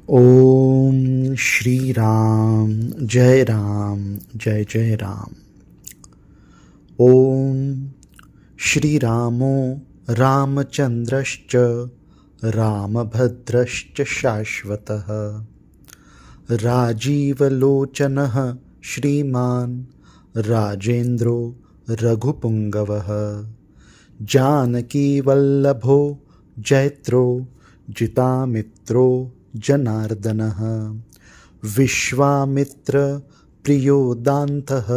ओम श्री राम जय राम जय जय राम। ओम श्री रामो रामचंद्रश्च रामभद्रश्च शाश्वतः राजीवलोचनः श्रीमान् राजेन्द्रो रघुपुङ्गवः जानकीवल्लभो जयत्रो जितामित्रो जनार्दनः विश्वामित्र प्रियोदान्तः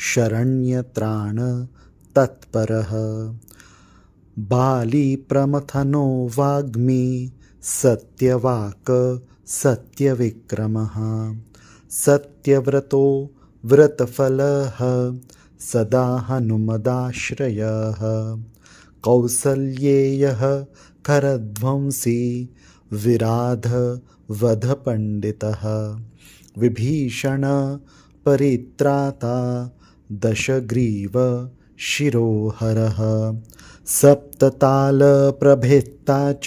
शरण्यत्राण तत्परः बाली प्रमथनो वाग्मी सत्यवाक् सत्यविक्रमः सत्यव्रतो व्रतफलः सदा हनुमदाश्रयः कौसल्येयः करध्वंसी विराध वध पंडितः विभीषण परित्राता दशग्रीव शिरोहरः सप्तताल प्रभेत्ता च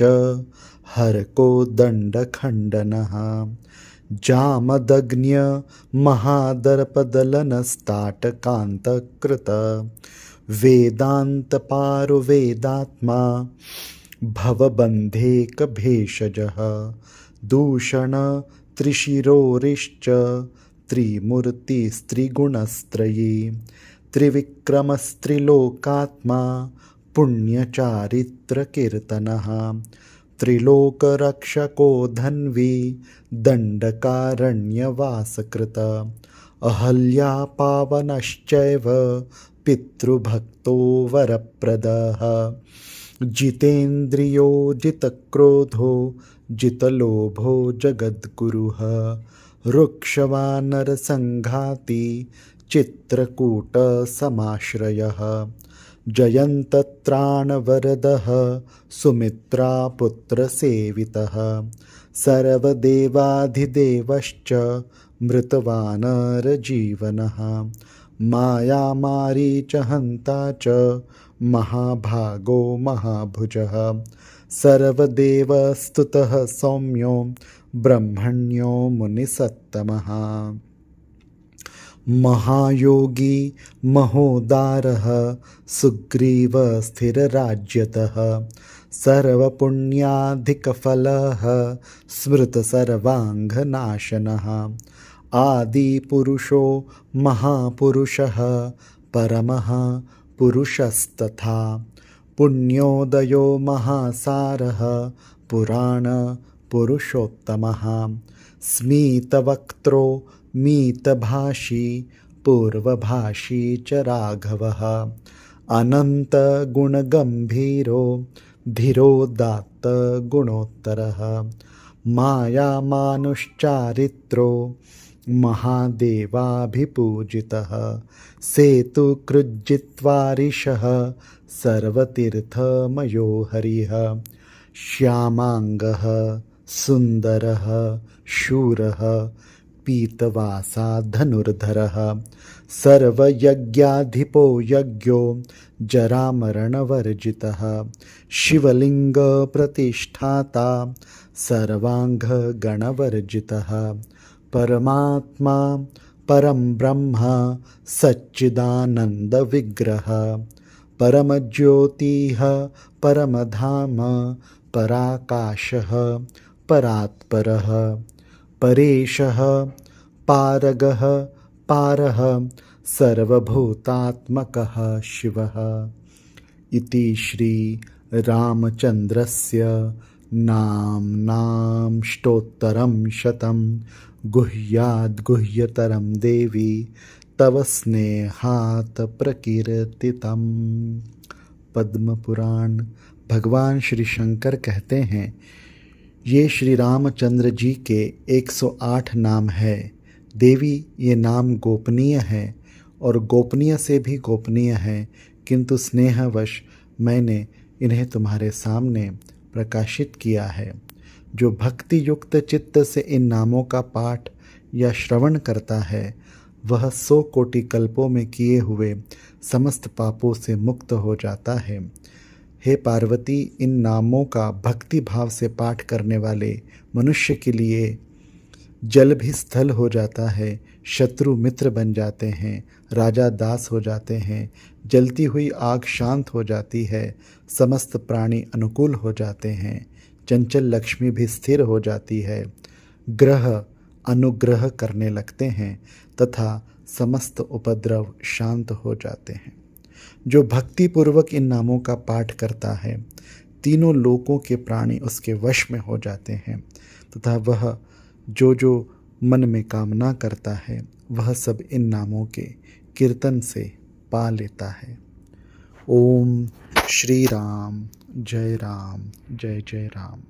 हरको दंडखंडनः जामदग्न्य महादर्पदलनस्ताटकान्तकृत वेदान्तपारुवेदात्मा भवबन्धेकभेषजः दूषण त्रिशिरोरिश्च त्रिमूर्तिस्त्रिगुणस्त्रयी त्रिविक्रमस्त्रिलोकात्मा पुण्यचारित्रकीर्तनः त्रिलोकरक्षको धन्वी दण्डकारण्यवासकृत अहल्यापावनश्चैव पितृभक्तो वरप्रदः जितेन्द्रियो जितक्रोधो जितलोभो जगद्गुरुः रुक्षवानरसङ्घाती चित्रकूटसमाश्रयः जयन्तत्राणवरदः सुमित्रापुत्रसेवितः सर्वदेवाधिदेवश्च मृतवानरजीवनः मायामारीचहन्ता च महाभागो महाभुजः सर्वदेवस्तुतः सौम्यो ब्रह्मण्यो मुनिसत्तमः महायोगी महोदारः सुग्रीवस्थिरराज्यतः सर्वपुण्याधिकफलः स्मृतसर्वाङ्गनाशनः आदिपुरुषो महापुरुषः परमः पुरुषस्तथा पुण्योदयो महासारः पुराणपुरुषोत्तमः स्मितवक्त्रो मीतभाषी पूर्वभाषी च राघवः अनन्तगुणगम्भीरो धीरोदात्त गुणोत्तरः मायामानुश्चारित्रो महादेवाभिपूजितः सेतुकृज्जित्वारिषः सर्वतीर्थमयो हरिः श्यामाङ्गः सुन्दरः शूरः पीतवासा धनुर्धरः सर्वयज्ञाधिपो यज्ञो जरामरणवर्जितः शिवलिङ्गप्रतिष्ठाता सर्वाङ्गगणवर्जितः परमात्मा परं ब्रह्म सच्चिदानन्दविग्रह परमज्योतिः परमधाम पराकाशः परात्परः परेशः पारगः पारः सर्वभूतात्मकः शिवः इति श्री रामचन्द्रस्य नाम्नां स्तोत्रं शतं गुह्याद्गुह्यतरं देवी तव स्नेहात् प्रकीर्तितम्। पद्म पुराण। भगवान श्री शंकर कहते हैं, ये श्री रामचंद्र जी के 108 नाम है। देवी, ये नाम गोपनीय है और गोपनीय से भी गोपनीय है, किंतु स्नेहवश मैंने इन्हें तुम्हारे सामने प्रकाशित किया है। जो भक्ति युक्त चित्त से इन नामों का पाठ या श्रवण करता है, वह 100 कोटि कल्पों में किए हुए समस्त पापों से मुक्त हो जाता है। हे पार्वती, इन नामों का भक्ति भाव से पाठ करने वाले मनुष्य के लिए जल भी स्थल हो जाता है, शत्रु मित्र बन जाते हैं, राजा दास हो जाते हैं, जलती हुई आग शांत हो जाती है, समस्त प्राणी अनुकूल हो जाते हैं, चंचल लक्ष्मी भी स्थिर हो जाती है, ग्रह अनुग्रह करने लगते हैं तथा समस्त उपद्रव शांत हो जाते हैं। जो भक्ति पूर्वक इन नामों का पाठ करता है, तीनों लोकों के प्राणी उसके वश में हो जाते हैं तथा वह जो जो मन में कामना करता है वह सब इन नामों के कीर्तन से पा लेता है। ओम श्री राम जय जय राम।